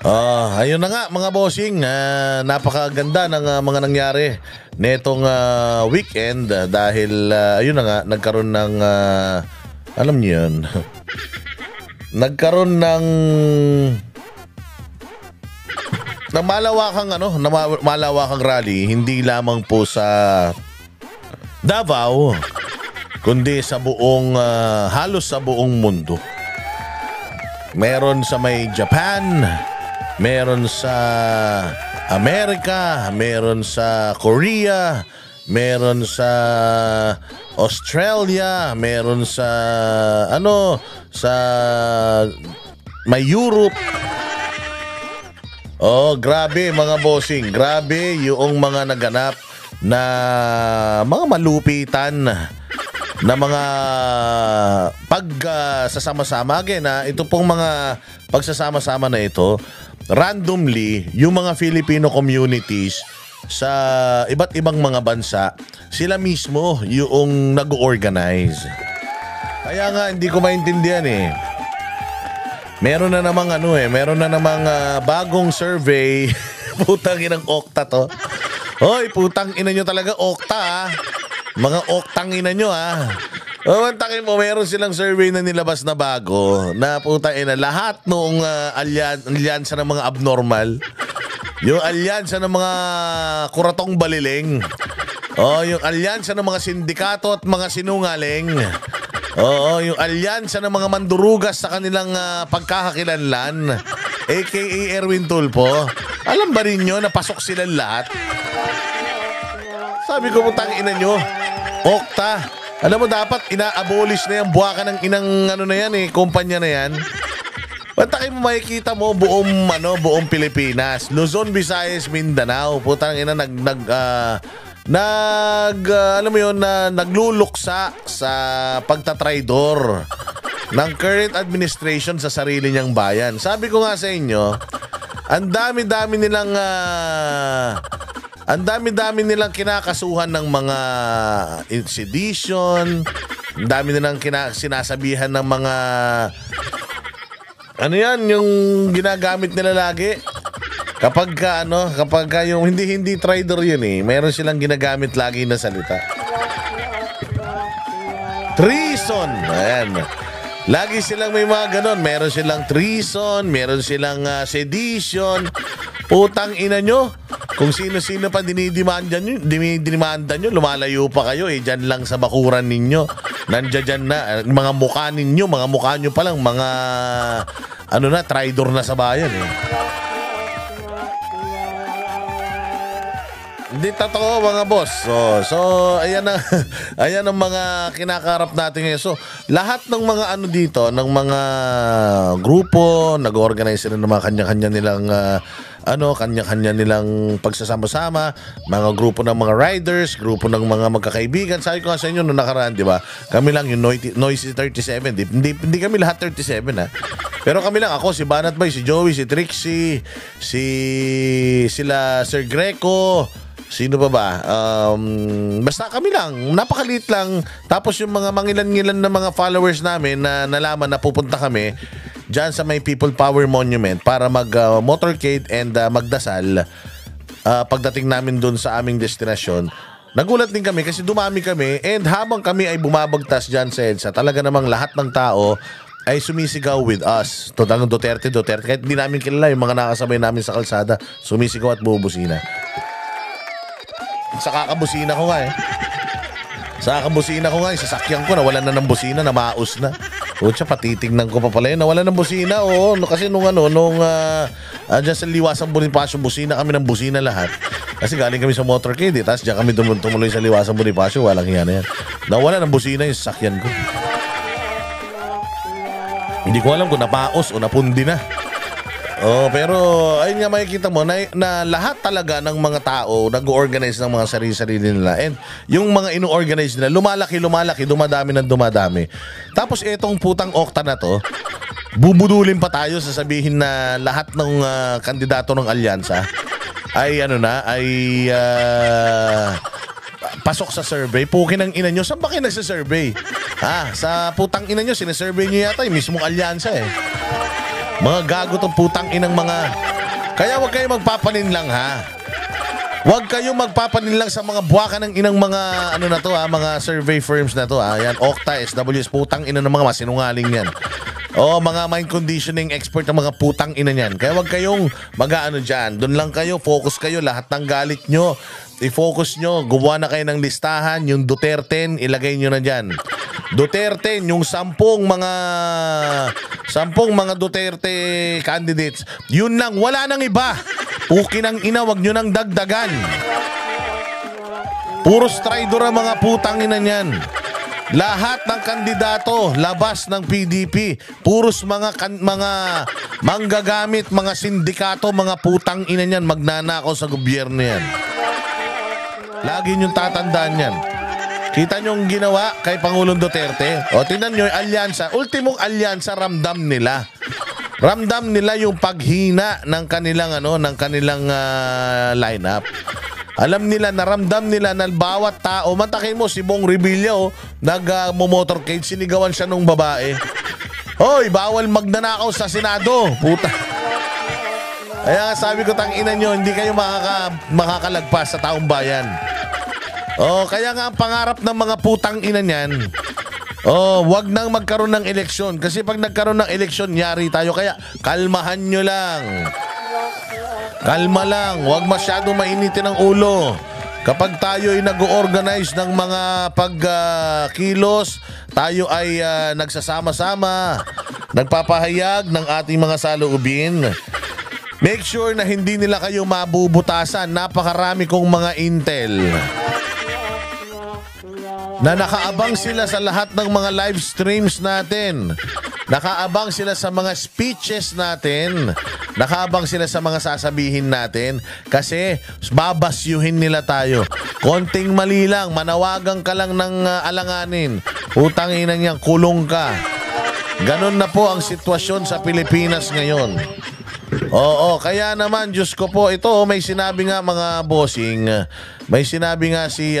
Ayun na nga mga bossing, napakaganda ng mga nangyari netong weekend dahil ayun na nga nagkaroon ng alam niyo yun. Nagkaroon ng malawakang rally hindi lamang po sa Davao kundi sa buong halos sa buong mundo. Meron sa may Japan, meron sa Amerika, meron sa Korea, meron sa Australia, meron sa sa may Europe. Grabe mga bossing, grabe yung mga naganap na mga malupitan na mga pagsasama-sama. Again, ito pong mga pagsasama-sama na ito, randomly, yung mga Filipino communities sa iba't ibang mga bansa, sila mismo yung nag-organize. Kaya nga, hindi ko maintindihan Meron na namang bagong survey. Putang inang Okta to. Hoy, putang ina nyo talaga, Okta Mga Oktang ina nyo Takin mo, meron silang survey na nilabas na bago na putang ina, lahat noong alyansa ng mga abnormal, yung alyansa ng mga kuratong baliling, yung alyansa ng mga sindikato at mga sinungaling, yung alyansa ng mga mandurugas sa kanilang pagkakakilanlan, aka Erwin Tulfo. Alam ba ninyo na pasok silang lahat? Sabi ko, putang ina nyo, Okta, alam mo dapat ina-abolish na yung buwaka ng inang kumpanya na yan. Patakin mo, makikita mo buong Pilipinas, Luzon, Visayas, Mindanao, putang ina alam mo yun, nagluluksa sa pagtatraidor ng current administration sa sarili niyang bayan. Sabi ko nga sa inyo, ang dami-dami nilang kinakasuhan ng mga sedition, ang dami nilang sinasabihan ng mga yung ginagamit nila lagi. Kapag yung hindi trader yun meron silang ginagamit lagi na salita. Treason. Ayan. Lagi silang may mga ganon. Meron silang treason, meron silang sedition. Putang ina nyo. Kung sino-sino pa dinidimanda nyo, lumalayo pa kayo dyan lang sa bakuran ninyo. Nandiyan na, mga mukha nyo pa lang, mga traidor na sa bayan Hindi totoo mga boss. So ayan ang mga kinakarap natin ngayon. So lahat ng mga dito, ng mga grupo, nag-organize sila ng mga kanya-kanya nilang kanya-kanya nilang pagsasama-sama, mga grupo ng mga riders, grupo ng mga magkakaibigan. Sabi ko nga sa inyo noong nakaraan, di ba? Kami lang yung Noisy 37. Hindi kami lahat 37 Pero kami lang, ako, si Banat Boy, si Joey, si Trixie, sila Sir Greco, sino pa ba? Basta kami lang, napakaliit lang. Tapos yung mga mangilan-ngilan na mga followers namin na nalaman na pupunta kami dyan sa may People Power Monument para mag-motorcade and magdasal pagdating namin dun sa aming destinasyon. Nagulat din kami kasi dumami kami, and habang kami ay bumabagtas dyan sa EDSA, talaga namang lahat ng tao ay sumisigaw with us. Total Duterte. Kahit hindi namin kilala yung mga nakasabay namin sa kalsada, sumisigaw at bubusina. Sa kakabusina ko nga yung sasakyan ko, nawalan na ng busina, namaos na. Kutsa, patitignan ko pa pala yun, nawalan ng busina. Kasi nung dyan sa Liwasang Bonifacio, busina kami ng busina lahat. Kasi galing kami sa motorcade, tapos dyan kami tumuloy sa Liwasang Bonifacio, walang hiya na yan. Nawalan ng busina yung sasakyan ko. Hindi ko alam kung napaos o napundi na. Pero ayun nga, makikita mo na lahat talaga ng mga tao nag-organize ng mga sarili-sarili nila. And yung mga ino-organize nila, lumalaki, dumadami ng dumadami. Tapos etong putang Okta na to, bubudulin pa tayo, sasabihin na lahat ng kandidato ng alyansa ay pasok sa survey. Pukin ang ina nyo, saan ba kayo nagsasurvey? Sa putang ina nyo, sinasurvey nyo yata yung mismong alyansa Mga gago tong putang inang mga Kaya huwag kayong magpapaninlang ha. Huwag kayong magpapaninlang sa mga buwaka ng inang mga ano na to ha, mga survey firms na to ha. Yan, Okta, SWS, putang ina ng mga masinungaling yan. O mga mind conditioning expert ng mga putang ina niyan. Kaya huwag kayong mag-aano dyan. Doon lang kayo, focus kayo, lahat ng galit nyo. I-focus nyo, gumawa na kayo ng listahan, yung Duterte, ilagay nyo na dyan. Duterte, yung 10 mga Duterte candidates, yun lang, wala nang iba. Pukin ang ina, wag nyo nang dagdagan. Puros traidor ang mga putang ina niyan. Lahat ng kandidato, labas ng PDP, puros mga manggagamit, mga sindikato, mga putang ina niyan, magnanakaw sa gobyerno yan. Lagi niyong tatandaan yan. Kita nyo yung ginawa kay Pangulong Duterte? O, tingnan nyo yung alyansa. Ultimong alyansa, ramdam nila. Ramdam nila yung paghina ng kanilang, lineup. Alam nila, naramdam nila na bawat tao, matakin mo si Bong Revilla, nag-motorcade, sinigawan siya nung babae. Hoy, bawal magnanakaw sa Senado. Puta. Kaya sabi ko, tangina nyo, hindi kayo makakalagpas sa taong bayan. Kaya nga ang pangarap ng mga putang ina niyan, wag nang magkaroon ng eleksyon. Kasi pag nagkaroon ng eleksyon, yari tayo. Kaya kalmahan nyo lang. Kalma lang. Wag masyadong mainitin ang ulo. Kapag tayo ay nag-organize ng mga pagkilos, tayo ay nagsasama-sama, nagpapahayag ng ating mga saloobin. Make sure na hindi nila kayo mabubutasan. Napakarami kong mga intel na nakaabang sila sa lahat ng mga live streams natin. Nakaabang sila sa mga speeches natin. Nakaabang sila sa mga sasabihin natin. Kasi babasyuhin nila tayo. Konting mali lang, manawagan ka lang ng alanganin. Utang ina niya, kulong ka. Ganon na po ang sitwasyon sa Pilipinas ngayon. Oo, kaya naman, Diyos ko po, ito may sinabi nga mga bossing, may sinabi nga si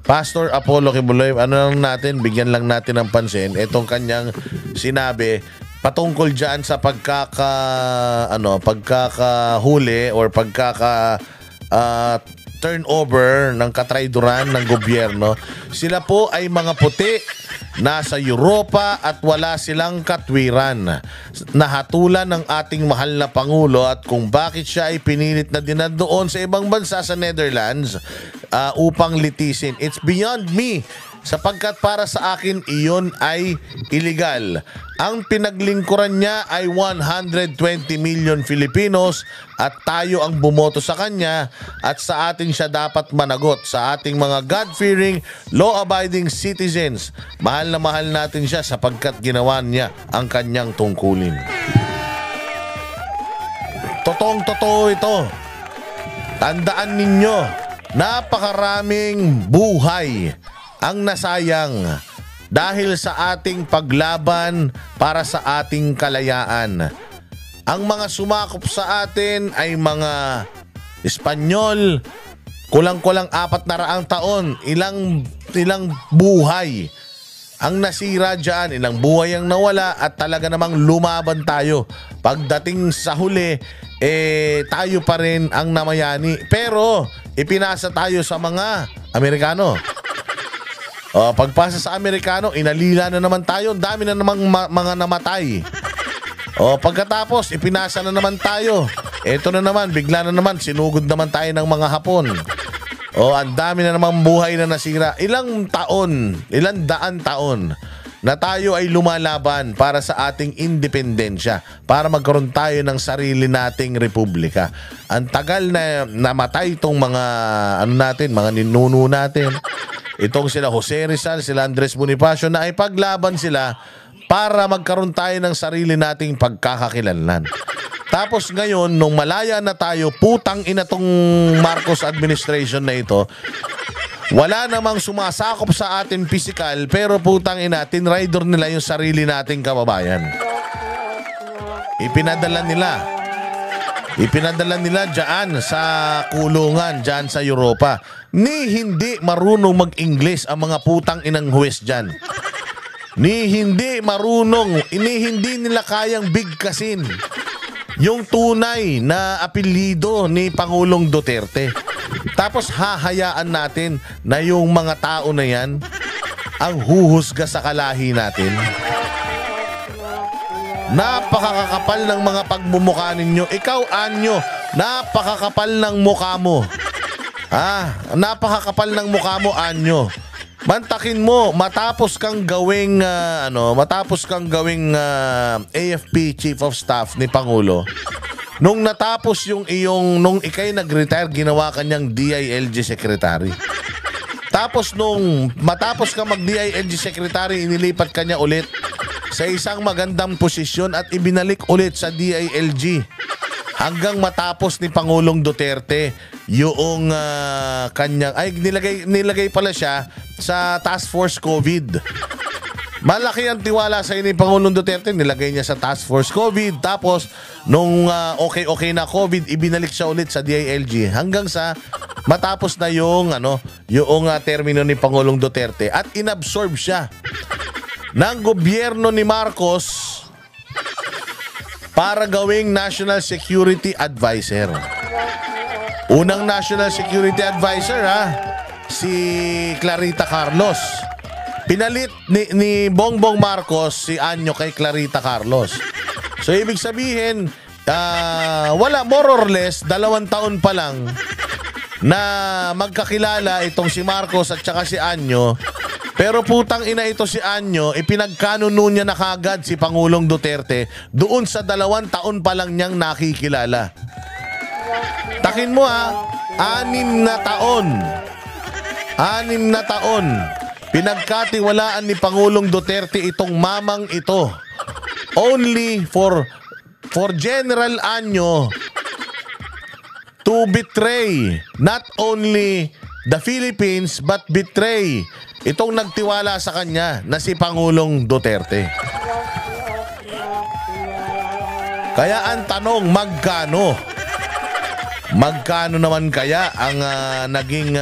Pastor Apollo Kibuloy, bigyan lang natin ng pansin itong kanyang sinabi patungkol diyan sa pagkakahuli or turnover ng katrayduran ng gobyerno. Sila po ay mga puti, nasa Europa at wala silang katwiran. Nahatulan ng ating mahal na Pangulo at kung bakit siya ay pinilit na dinaddoon sa ibang bansa sa Netherlands upang litisin. It's beyond me. Sapagkat para sa akin iyon ay illegal. Ang pinaglingkuran niya ay 120 million Filipinos at tayo ang bumoto sa kanya at sa atin siya dapat managot, sa ating mga God-fearing, law-abiding citizens. Mahal na mahal natin siya sapagkat ginawa niya ang kanyang tungkulin. Totoong-totoo ito. Tandaan ninyo, napakaraming buhay ang nasayang dahil sa ating paglaban para sa ating kalayaan. Ang mga sumakop sa atin ay mga Espanyol, kulang-kulang 400 taon, ilang buhay ang nasira dyan, ilang buhay ang nawala at talaga namang lumaban tayo. Pagdating sa huli, tayo pa rin ang namayani. Pero ipinasa tayo sa mga Amerikano. Pagpasa sa Amerikano, inalila na naman tayo. Dami na namang mga namatay. Pagkatapos, ipinasa na naman tayo. Eto na naman, bigla na naman, sinugod naman tayo ng mga Hapon. Ang dami na namang buhay na nasira. Ilang daan taon na tayo ay lumalaban para sa ating independensya, para magkaroon tayo ng sarili nating republika. Ang tagal na namatay itong mga mga ninuno natin. Itong sila Jose Rizal, sila Andres Bonifacio na ay paglaban sila para magkaroon tayo ng sarili nating pagkakakilanlan. Tapos ngayon, nung malaya na tayo, putang ina tong Marcos administration na ito, wala namang sumasakop sa atin physical, pero putang ina, tinrider nila yung sarili nating kababayan. Ipinadala nila dyan sa kulungan, dyan sa Europa. Ni hindi marunong mag-English ang mga putang inang huwes dyan. Ni hindi nila kayang bigkasin yung tunay na apelyido ni Pangulong Duterte. Tapos hahayaan natin na yung mga tao na yan ang huhusga sa kalahi natin. Napakakapal ng mga pagmumukha ninyo. Ikaw, Anyo, napakakapal ng mukha mo. Napakakapal ng mukha mo, Anyo. Mantakin mo, matapos kang gawing AFP Chief of Staff ni Pangulo. Nung natapos nung ikay nag-retire, ginawa kanyang DILG Secretary. Tapos nung matapos ka mag-DILG Secretary, inilipat kanya ulit sa isang magandang posisyon at ibinalik ulit sa DILG. Hanggang matapos ni Pangulong Duterte yung kanyang, nilagay pala siya sa Task Force COVID. Malaki ang tiwala sa ni Pangulong Duterte, nilagay niya sa Task Force COVID. Tapos nung okay na COVID, ibinalik siya ulit sa DILG hanggang sa matapos na yung termino ni Pangulong Duterte at inabsorb siya ng gobyerno ni Marcos para gawing National Security Advisor. Unang National Security Advisor si Clarita Carlos. Pinalit ni Bongbong Marcos si Anyo kay Clarita Carlos. So ibig sabihin, wala, more or less 2 taon pa lang na magkakilala itong si Marcos at saka si Anyo. Pero putang ina ito si Anyo, ipinagkanuno niya na kagad si Pangulong Duterte doon sa 2 taon pa lang niyang nakikilala. Takin mo 6 na taon. 6 na taon. Pinagkatiwalaan ni Pangulong Duterte itong mamang ito. Only for General Anyo to betray not only the Philippines but betray itong nagtiwala sa kanya na si Pangulong Duterte. Kaya ang tanong, magkano? Magkano naman kaya ang naging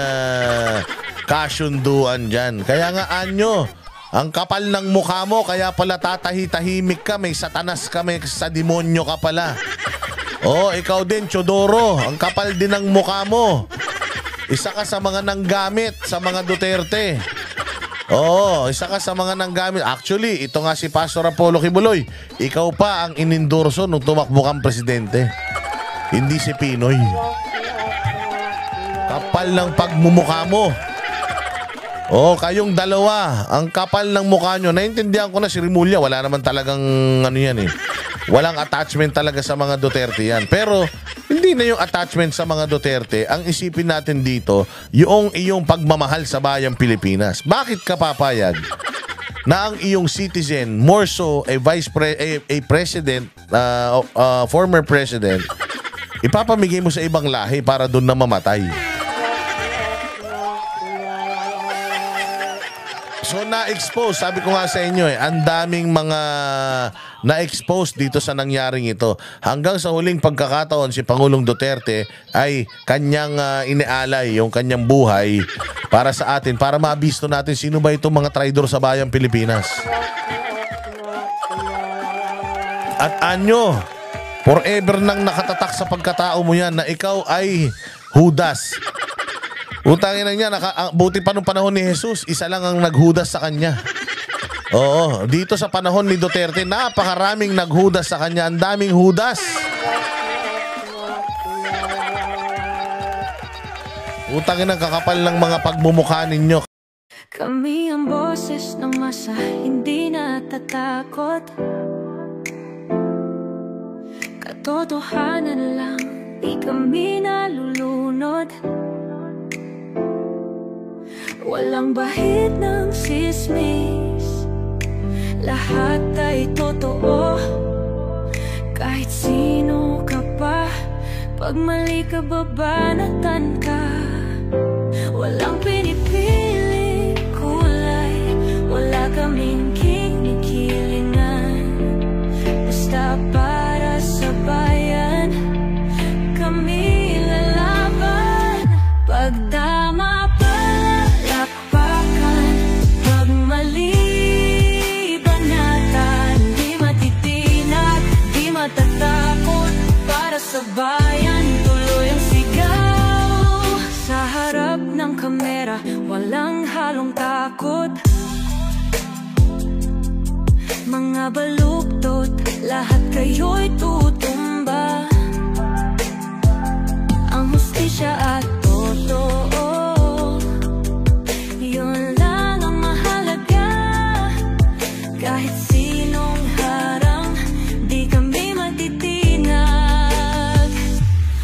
kasunduan dyan? Kaya nga, Anyo, ang kapal ng mukha mo, kaya pala tatahi-tahimik ka, may satanas ka, may sa demonyo ka pala. Ikaw din, Chodoro, ang kapal din ng mukha mo. Isa ka sa mga nanggamit sa mga Duterte. Isa ka sa mga nanggamit. Actually, ito nga si Pastor Apollo Kibuloy. Ikaw pa ang inendorso nung tumakbo kang presidente. Hindi si Pinoy. Kapal ng pagmumukha mo. Kayong dalawa, ang kapal ng mukha nyo. Naintindihan ko na si Rimulya, wala naman talagang walang attachment talaga sa mga Duterte yan. Pero hindi na yung attachment sa mga Duterte. Ang isipin natin dito, yung iyong pagmamahal sa bayang Pilipinas. Bakit ka papayag na ang iyong citizen, more so a president, former president, ipapamigay mo sa ibang lahi para doon na mamatay? So na-expose, sabi ko nga sa inyo ang daming mga na-expose dito sa nangyaring ito. Hanggang sa huling pagkakataon, si Pangulong Duterte ay kanyang inialay yung kanyang buhay para sa atin, para mabisto natin sino ba itong mga traidor sa bayang Pilipinas. At Anyo, forever nang nakatatak sa pagkatao mo yan na ikaw ay Judas. Utangin na niya, buti pa nung panahon ni Jesus, isa lang ang naghudas sa kanya. Dito sa panahon ni Duterte, napakaraming naghudas sa kanya. Ang daming Judas. Utangin ang kakapal ng mga pagmumukha ninyo. Kami ang boses ng masa, hindi natatakot. Katotohanan lang, di kami nalulunod. Walang bahid ng sismis, lahat ay totoo. Kahit sino ka pa, pag mali ka babanatan ka. Walang pinipili kulay, wala kaming kinikilingan. Basta para sa bayan, kami lalaban. Pagdama palakpakan, pag mali banatan, di matitinag, di matatakot. sa bayan, tuloy ang sigaw. Sa harap ng kamera, walang halong takot. Mga baluktot, lahat kayo'y tutumba. Ang hustisya at totoo, yun lang ang mahalaga. Kahit sinong harang, di kami matitinag.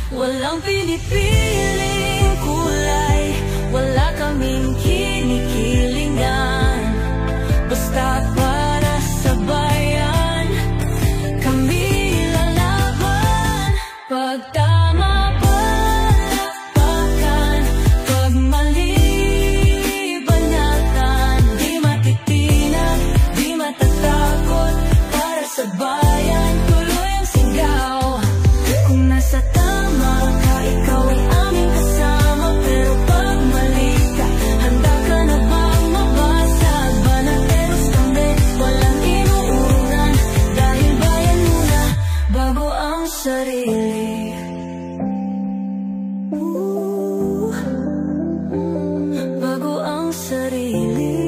Walang pinipiling kulay, wala kaming kinikilingan. Basta para sa bayan, kami lalaban. Pag tama palakpakan, pag mali banatan. Di matitinag, di matatakot. Para sa bayan, tuloy ang sigaw. Kung nasa tama ka, ikaw ay aming kasama. Pero pag mali ka, handa ka na bang mabasag? Banateros kami, walang inuunan. Dahil bayan muna, bago ang sarili. Bago ang sarili.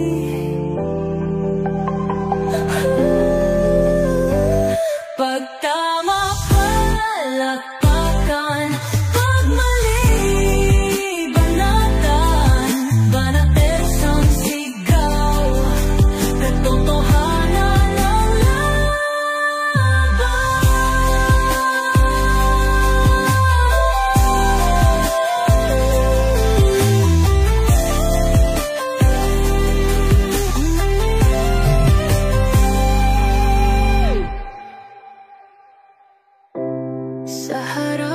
Pag tama palakpakan, pag mali banatan. Banateros ang sigaw, katotohanan ang laban. Sa harap